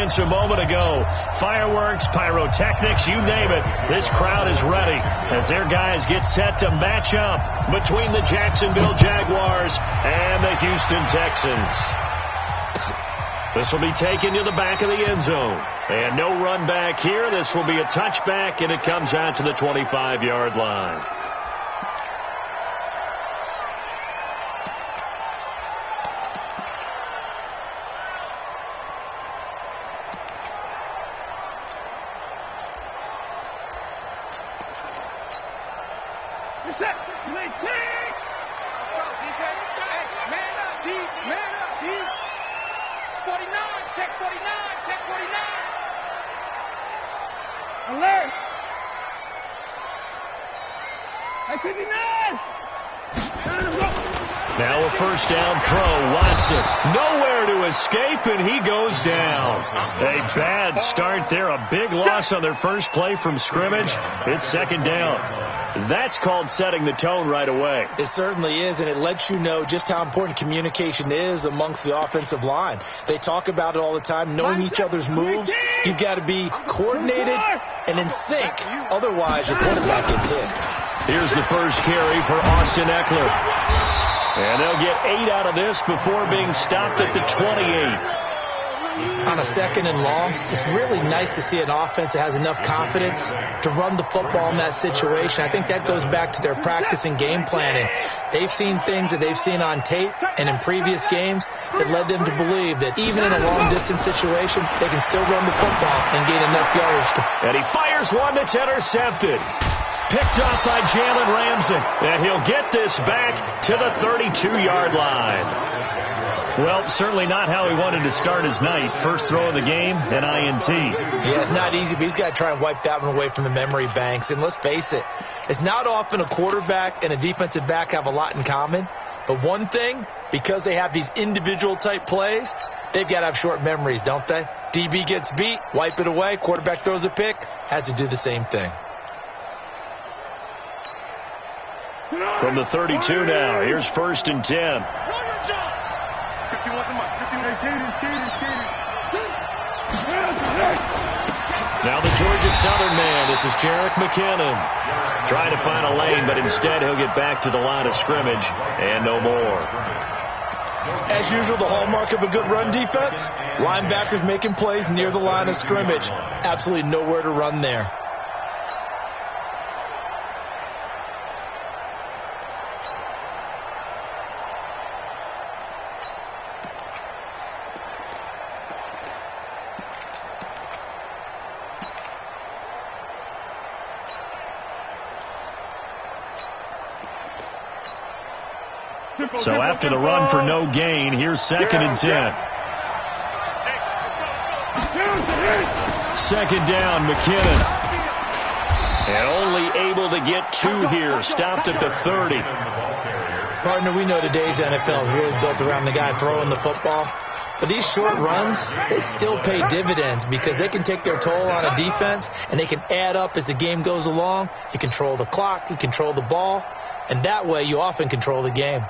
seconds a moment ago. Fireworks, pyrotechnics, you name it. This crowd is ready as their guys get set to match up between the Jacksonville Jaguars and the Houston Texans. This will be taken to the back of the end zone. And no run back here. This will be a touchback, and it comes out to the 25-yard line. Now a first down throw. Watson nowhere to escape, and he goes down. A bad start there. A big loss on their first play from scrimmage. It's second down. That's called setting the tone right away. It certainly is, and it lets you know just how important communication is amongst the offensive line. They talk about it all the time, knowing each other's moves. You've got to be coordinated and in sync. Otherwise, your quarterback gets hit. Here's the first carry for Austin Eckler. And they'll get 8 out of this before being stopped at the 28. On a second and long, it's really nice to see an offense that has enough confidence to run the football in that situation. I think that goes back to their practice and game planning. They've seen things that they've seen on tape and in previous games that led them to believe that even in a long-distance situation, they can still run the football and gain enough yards. And he fires one that's intercepted. Picked off by Jalen Ramsey. And he'll get this back to the 32-yard line. Well, certainly not how he wanted to start his night. First throw of the game, an INT. Yeah, it's not easy, but he's got to try and wipe that one away from the memory banks. And let's face it, it's not often a quarterback and a defensive back have a lot in common. But one thing, because they have these individual type plays, they've got to have short memories, don't they? DB gets beat, wipe it away, quarterback throws a pick, has to do the same thing. From the 32 now, here's first and 10. Now the Georgia Southern man, this is Jerick McKinnon. Trying to find a lane, but instead he'll get back to the line of scrimmage and no more. As usual, the hallmark of a good run defense, linebackers making plays near the line of scrimmage. Absolutely nowhere to run there. So after the run for no gain, here's second and 10. Second down, McKinnon. And only able to get 2 here. Stopped at the 30. Partner, we know today's NFL is really built around the guy throwing the football. But these short runs, they still pay dividends because they can take their toll on a defense and they can add up as the game goes along. You control the clock, you control the ball, and that way you often control the game.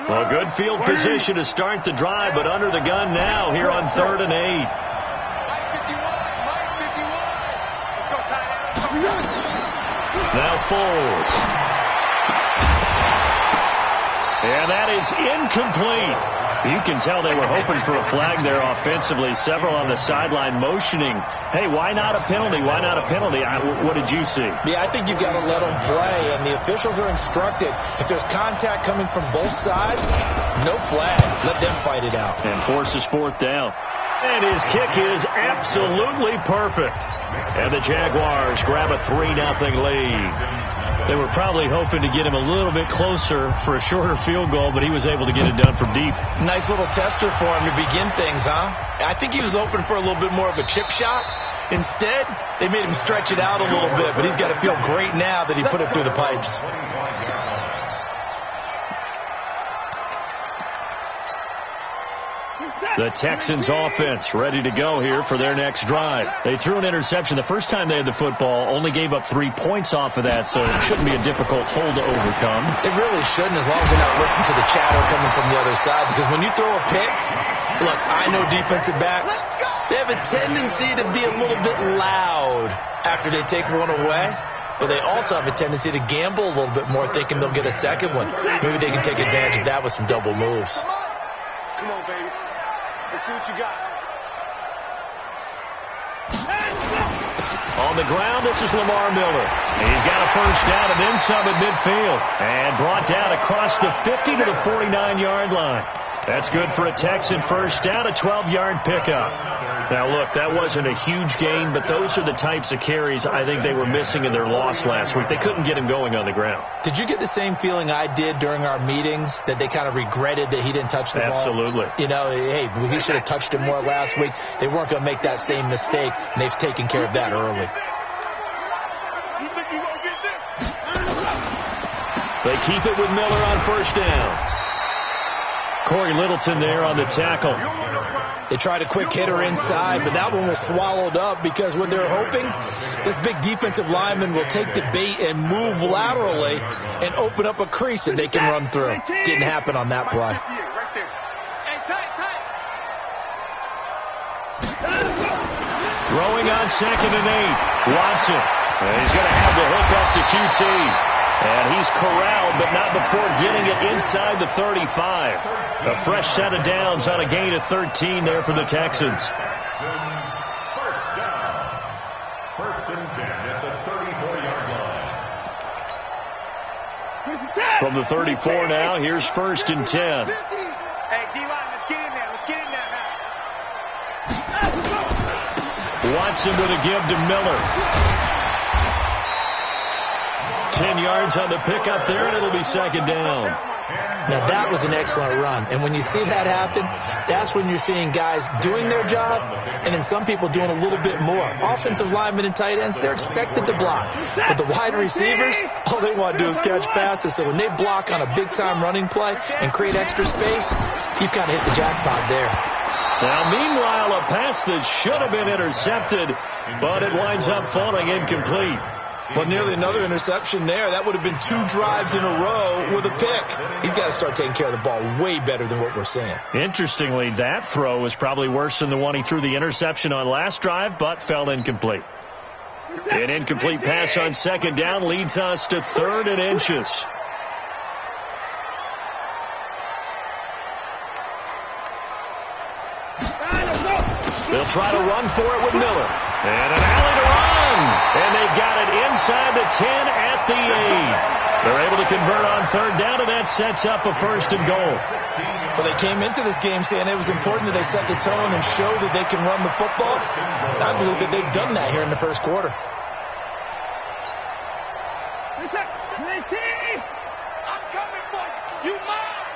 Well, good field position to start the drive, but under the gun now here on 3rd and 8. Now Foles. And that is incomplete. You can tell they were hoping for a flag there offensively. Several on the sideline motioning, hey, why not a penalty? Why not a penalty? What did you see? Yeah, I think you've got to let them play, and the officials are instructed. If there's contact coming from both sides, no flag. Let them fight it out. And forces 4th down. And his kick is absolutely perfect. And the Jaguars grab a 3-0 lead. They were probably hoping to get him a little bit closer for a shorter field goal, but he was able to get it done from deep. Nice little tester for him to begin things, huh? I think he was open for a little bit more of a chip shot. Instead, they made him stretch it out a little bit, but he's got to feel great now that he put it through the pipes. The Texans offense ready to go here for their next drive. They threw an interception the first time they had the football, only gave up 3 points off of that, so it shouldn't be a difficult hole to overcome. It really shouldn't, as long as they're not listening to the chatter coming from the other side, because when you throw a pick, look, I know defensive backs, they have a tendency to be a little bit loud after they take one away, but they also have a tendency to gamble a little bit more, thinking they'll get a second one. Maybe they can take advantage of that with some double moves. Come on, baby. Let's see what you got. On the ground, this is Lamar Miller. He's got a first down and then some at midfield. And brought down across the 50 to the 49-yard line. That's good for a Texan first down, a 12-yard pickup. Now, look, that wasn't a huge gain, but those are the types of carries I think they were missing in their loss last week. They couldn't get him going on the ground. Did you get the same feeling I did during our meetings, that they kind of regretted that he didn't touch the ball? Absolutely. You know, hey, he should have touched it more last week. They weren't going to make that same mistake, and they've taken care of that early. You think you gonna get this? They keep it with Miller on first down. Corey Littleton there on the tackle. They tried a quick hitter inside, but that one was swallowed up because what they're hoping, this big defensive lineman will take the bait and move laterally and open up a crease that they can run through. Didn't happen on that play. Throwing on 2nd and 8. Watson. He's going to have the hook up to QT. And he's corralled, but not before getting it inside the 35. A fresh set of downs on a gain of 13 there for the Texans. First down. 1st and 10 at the 34-yard line. From the 34 now, here's 1st and 10. Hey, D-line, let's get in there. Let's get in there now. Watson with a give to Miller. 10 yards on the pickup there, and it'll be 2nd down. Now, that was an excellent run. And when you see that happen, that's when you're seeing guys doing their job and then some people doing a little bit more. Offensive linemen and tight ends, they're expected to block. But the wide receivers, all they want to do is catch passes. So when they block on a big-time running play and create extra space, you've kind of hit the jackpot there. Now, meanwhile, a pass that should have been intercepted, but it winds up falling incomplete. Well, nearly another interception there. That would have been 2 drives in a row with a pick. He's got to start taking care of the ball way better than what we're seeing. Interestingly, that throw was probably worse than the one he threw the interception on last drive, but fell incomplete. An incomplete pass on 2nd down leads us to 3rd and inches. They'll try to run for it with Miller. And an alley to run. And they've got it inside the 10 at the 8. They're able to convert on 3rd down, and that sets up a 1st and goal. Well, they came into this game saying it was important that they set the tone and show that they can run the football. I believe that they've done that here in the first quarter. I'm coming for you. You mine.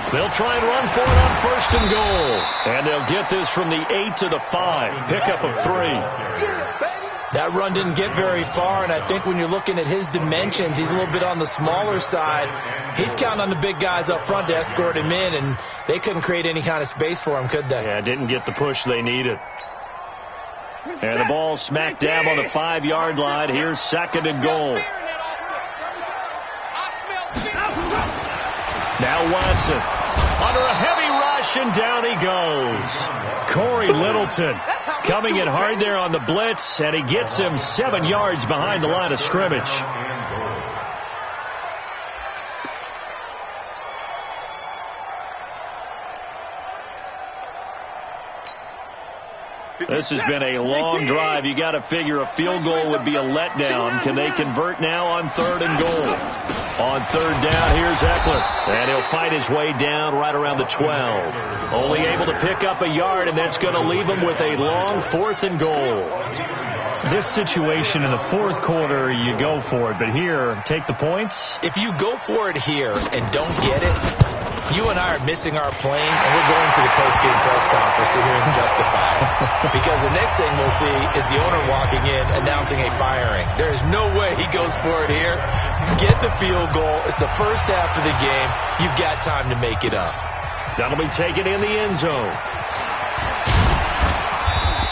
They'll try and run for it on 1st and goal. And they'll get this from the 8 to the 5. Pickup of 3. That run didn't get very far, and I think when you're looking at his dimensions, he's a little bit on the smaller side. He's counting on the big guys up front to escort him in, and they couldn't create any kind of space for him, could they? Yeah, didn't get the push they needed. And the ball smack dab on the 5-yard line. Here's 2nd and goal. Now Watson under a heavy rush, and down he goes. Corey Littleton coming in hard there on the blitz, and he gets him 7 yards behind the line of scrimmage. This has been a long drive. You got to figure a field goal would be a letdown. Can they convert now on 3rd and goal? On 3rd down, here's Eckler. And he'll fight his way down right around the 12. Only able to pick up a yard, and that's going to leave him with a long 4th and goal. This situation in the 4th quarter, you go for it. But here, take the points. If you go for it here and don't get it, You and I are missing our plane, and we're going to the post-game press conference to hear him justify it. Because the next thing we'll see is the owner walking in announcing a firing. There is no way he goes for it here. Get the field goal. It's the first half of the game. You've got time to make it up. That'll be taken in the end zone.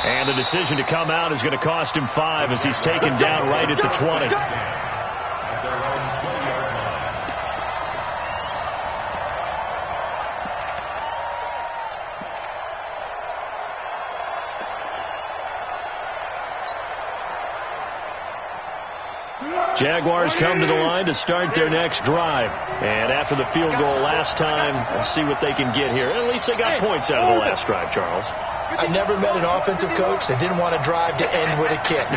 And the decision to come out is going to cost him 5 as he's taken down right at the 20. Jaguars come to the line to start their next drive. And after the field goal last time, let's see what they can get here. At least they got points out of the last drive, Charles. I never met an offensive coach that didn't want to drive to end with a kick.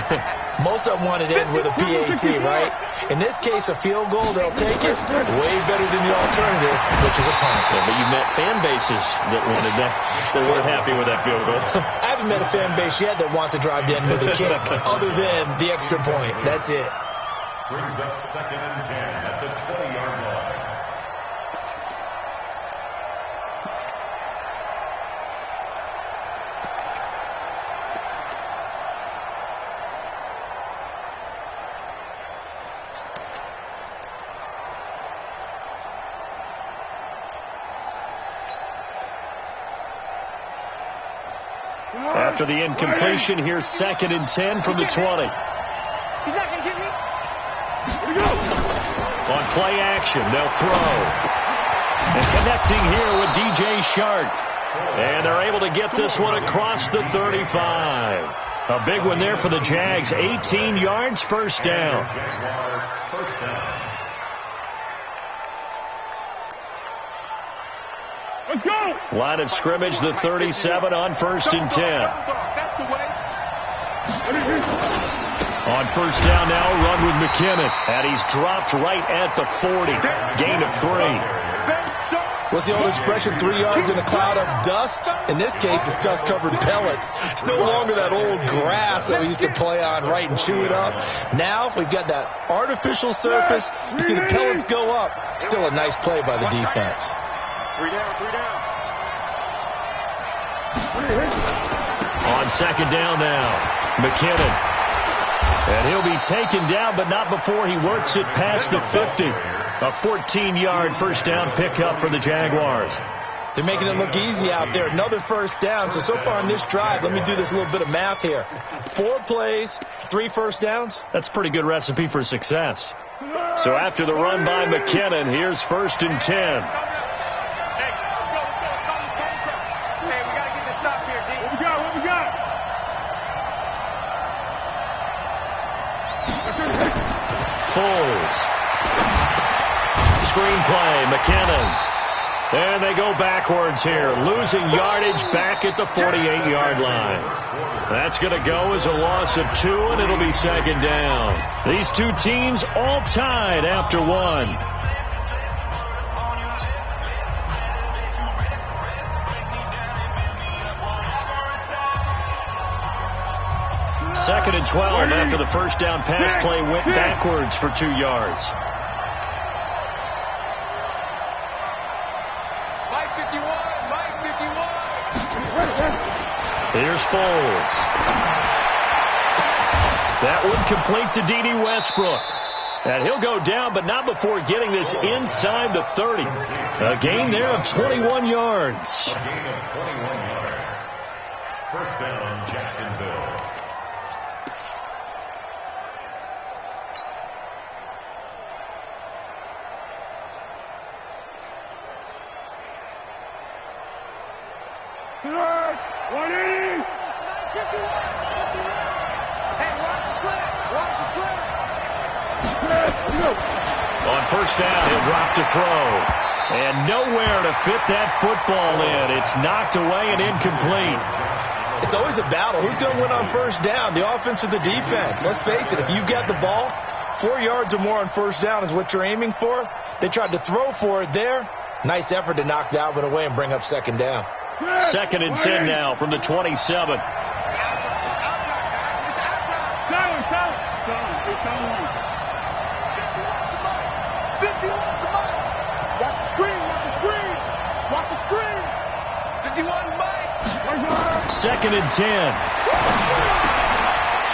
Most of them wanted to end with a PAT, right? In this case, a field goal, they'll take it. Way better than the alternative, which is a punt. Yeah, but you've met fan bases that wanted that. They weren't happy with that field goal. I haven't met a fan base yet that wants to drive to end with a kick, other than the extra point. That's it. Brings up 2nd and 10 at the 20-yard line. After the incompletion, here's 2nd and 10 from the 20. He's not going to get me. On play action, they'll throw. And connecting here with DJ Shark. And they're able to get this one across the 35. A big one there for the Jags. 18 yards, first down. Let's go. Line of scrimmage, the 37 on 1st and 10. That's the way. On first down now, run with McKinnon. And he's dropped right at the 40. Gain of 3. What's the old expression, 3 yards in a cloud of dust? In this case, it's dust-covered pellets. It's no longer that old grass that we used to play on, right, and chew it up. Now, we've got that artificial surface. You see the pellets go up. Still a nice play by the defense. 3 down, 3 down. On second down now, McKinnon. And he'll be taken down, but not before he works it past the 50. A 14-yard first down pickup for the Jaguars. They're making it look easy out there. Another first down. So far on this drive, let me do this little bit of math here. 4 plays, 3 first downs. That's a pretty good recipe for success. So after the run by McKinnon, here's 1st and 10. Hey, we got to get this stop here, D. What we got? What we got? Foles. Screenplay, McKinnon. And they go backwards here, losing yardage back at the 48-yard line. That's going to go as a loss of 2, and it'll be 2nd down. These two teams all tied after 1. Second and 12 after the first down pass play went backwards for 2 yards. Here's Foles. That one complete to D.D. Westbrook. And he'll go down, but not before getting this inside the 30. A gain there of 21 yards. A gain of 21 yards. First down, Jacksonville. On first down, he'll drop to throw. And nowhere to fit that football in. It's knocked away and incomplete. It's always a battle. Who's going to win on first down, the offense or the defense? Let's face it, if you've got the ball, 4 yards or more on first down is what you're aiming for. They tried to throw for it there. Nice effort to knock that one away and bring up 2nd down. 2nd and 10 now from the 27. Watch the screen, watch the screen. Watch the screen. 51 Mike. 2nd and 10.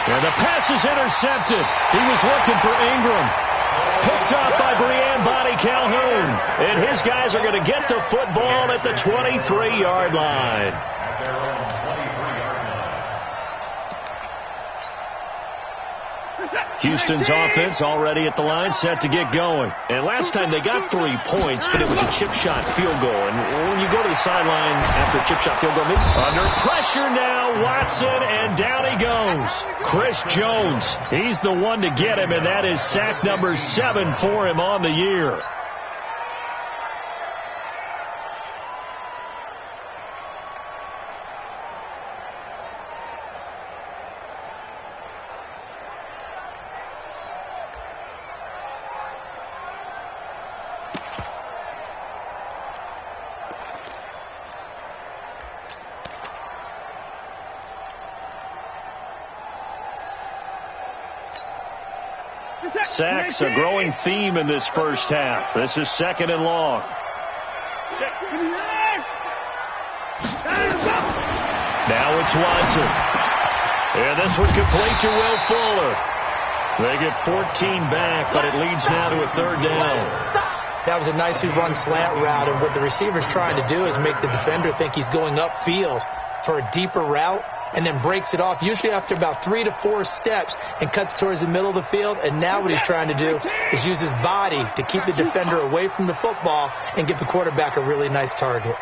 And the pass is intercepted. He was looking for Ingram. Picked up by Breanne Bonnie Calhoun. And his guys are going to get the football at the 23-yard line. Houston's offense already at the line, set to get going. And last time they got 3 points, but it was a chip shot field goal. And when you go to the sideline after a chip shot field goal, under pressure now, Watson, and down he goes. Chris Jones, he's the one to get him, and that is sack number 7 for him on the year. Sacks, a growing theme in this first half. This is 2nd and long. Now it's Watson. And this one complete to Will Fuller. They get 14 back, but it leads now to a 3rd down. That was a nicely run slant route, and what the receiver's trying to do is make the defender think he's going upfield for a deeper route, and then breaks it off, usually after about 3 to 4 steps, and cuts towards the middle of the field. And now what he's trying to do is use his body to keep the defender away from the football and give the quarterback a really nice target.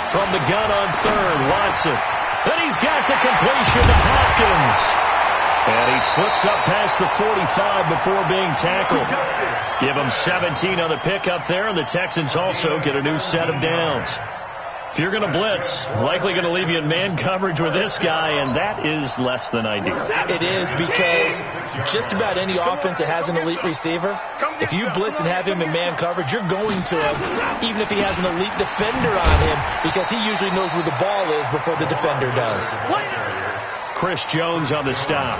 From the gun on 3rd, Watson. And he's got the completion to Hopkins. And he slips up past the 45 before being tackled. Give him 17 on the pickup there, and the Texans also get a new set of downs. If you're going to blitz, likely going to leave you in man coverage with this guy, and that is less than ideal. It is, because just about any offense that has an elite receiver, if you blitz and have him in man coverage, you're going to him, even if he has an elite defender on him, because he usually knows where the ball is before the defender does. Chris Jones on the stop.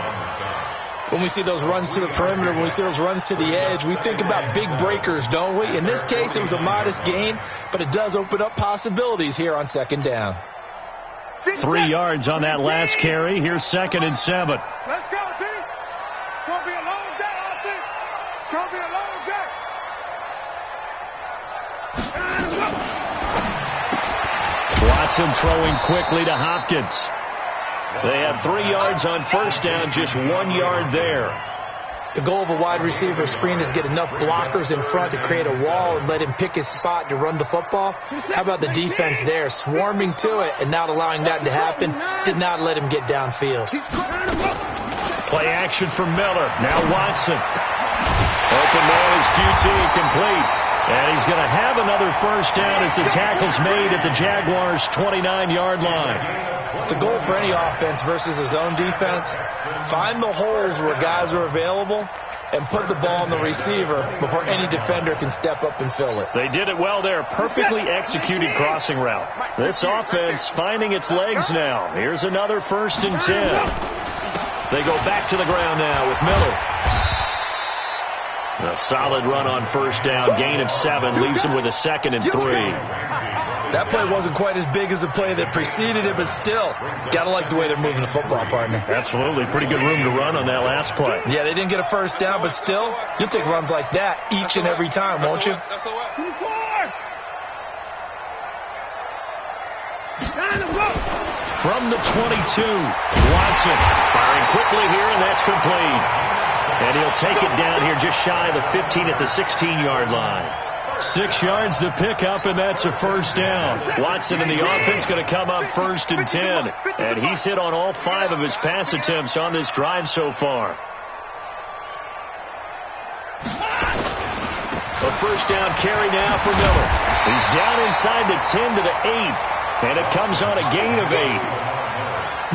When we see those runs to the perimeter, when we see those runs to the edge, we think about big breakers, don't we? In this case, it was a modest gain, but it does open up possibilities here on 2nd down. 3 yards on that last carry. Here's 2nd and 7. Let's go, D. It's going to be a long day, offense. It's going to be a long day. Watson throwing quickly to Hopkins. They had 3 yards on 1st down, just 1 yard there. The goal of a wide receiver screen is get enough blockers in front to create a wall and let him pick his spot to run the football. How about the defense there, swarming to it and not allowing that to happen? Did not let him get downfield. Play action for Miller. Now Watson. Open man is QT, complete. And he's going to have another 1st down as the tackle's made at the Jaguars' 29-yard line. The goal for any offense versus his own defense, find the holes where guys are available and put the ball on the receiver before any defender can step up and fill it. They did it well there. Perfectly executed crossing route. This offense finding its legs now. Here's another 1st and 10. They go back to the ground now with Miller. A solid run on 1st down. Gain of 7 leaves them with a 2nd and 3. That play wasn't quite as big as the play that preceded it, but still, got to like the way they're moving the football, partner. Absolutely. Pretty good room to run on that last play. Yeah, they didn't get a 1st down, but still, you'll take runs like that each and every time, won't you? From the 22, Watson firing quickly here, and that's complete. And he'll take it down here just shy of the 15 at the 16-yard line. 6 yards to pick up, and that's a 1st down. Watson and the offense going to come up 1st and 10. And he's hit on all 5 of his pass attempts on this drive so far. A 1st down carry now for Miller. He's down inside the 10 to the 8. And it comes on a gain of 8.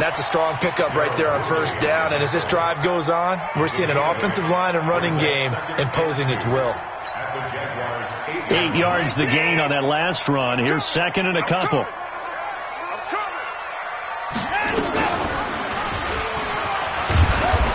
That's a strong pickup right there on 1st down. And as this drive goes on, we're seeing an offensive line and running game imposing its will. 8 yards the gain on that last run. Here's 2nd and a couple.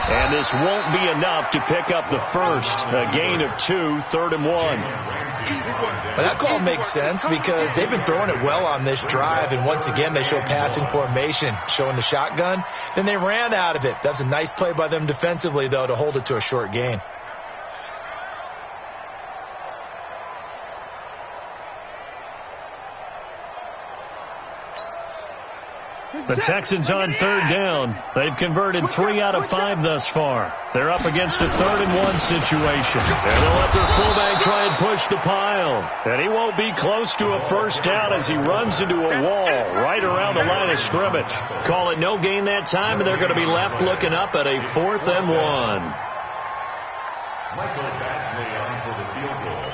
And this won't be enough to pick up the first. A gain of 2, 3rd and 1. Well, that call makes sense because they've been throwing it well on this drive, and once again they show passing formation, showing the shotgun. Then they ran out of it. That's a nice play by them defensively, though, to hold it to a short gain. The Texans on 3rd down. They've converted 3 out of 5 thus far. They're up against a 3rd and 1 situation. And they'll let their fullback try and push the pile. And he won't be close to a first down as he runs into a wall right around the line of scrimmage. Call it no gain that time, and they're going to be left looking up at a 4th and 1. Michael Batchley on for the field goal.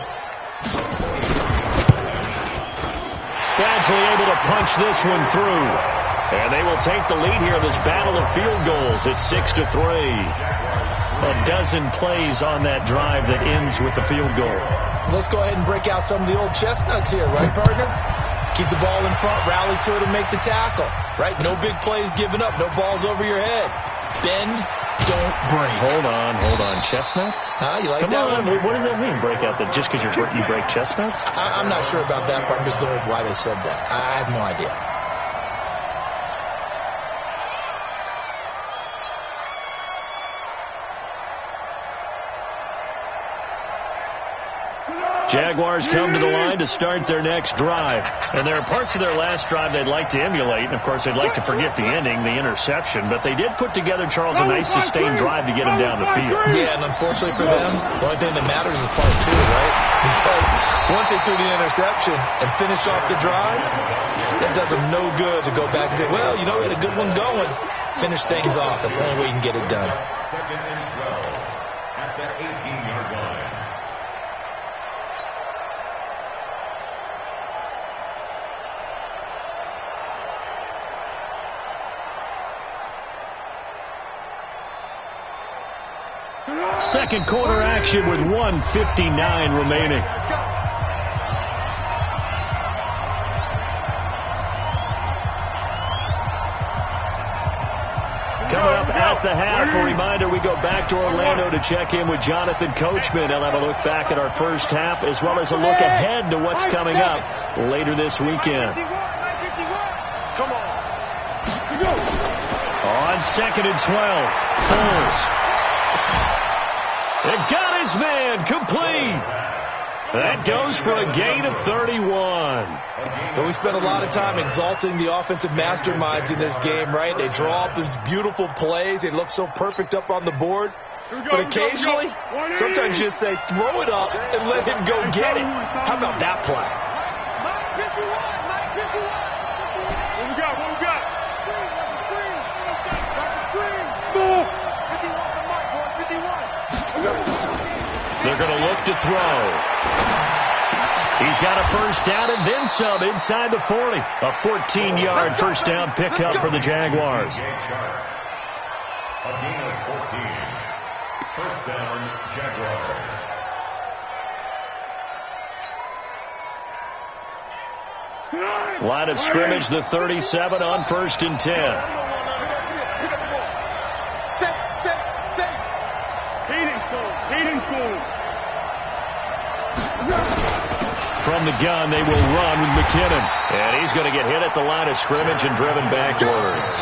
Badgley able to punch this one through. And they will take the lead here in this battle of field goals. It's 6-3. A dozen plays on that drive that ends with the field goal. Let's go ahead and break out some of the old chestnuts here, right, partner? Keep the ball in front, rally to it, and make the tackle, right? No big plays given up, no balls over your head. Bend, don't break. Hold on. Chestnuts? You like Come that on. one? What does that mean, break out? That just because you break chestnuts? I'm not sure about that, but I'm just going with why they said that. I have no idea. Jaguars come to the line to start their next drive. And there are parts of their last drive they'd like to emulate. And, of course, they'd like to forget the ending, the interception. But they did put together, Charles, a nice sustained drive to get him down the field. Yeah, and unfortunately for them, the only thing that matters is part 2, right? Because once they threw the interception and finished off the drive, that does them no good to go back and say, well, you know, we had a good one going. Finish things off. That's the only way you can get it done. 2nd and 12 at the 18-yard line. Second quarter action with 1:59 remaining. Coming up at the half, a reminder, we go back to Orlando to check in with Jonathan Coachman. He'll have a look back at our first half as well as a look ahead to what's coming up later this weekend. Come on. On 2nd and 12, Foles. It got his man complete. That goes for a gain of 31. But we spent a lot of time exalting the offensive masterminds in this game, right? They draw up these beautiful plays. They look so perfect up on the board. But occasionally, sometimes you just say, throw it up and let him go get it. How about that play? 951. What we got? Small. 51. They're going to look to throw. He's got a first down and then some inside the 40. A 14-yard first down pickup for the Jaguars. A gain of 14. First down, Jaguars. Line of scrimmage, the 37 on 1st and 10. From the gun, they will run with McKinnon. And he's going to get hit at the line of scrimmage and driven backwards.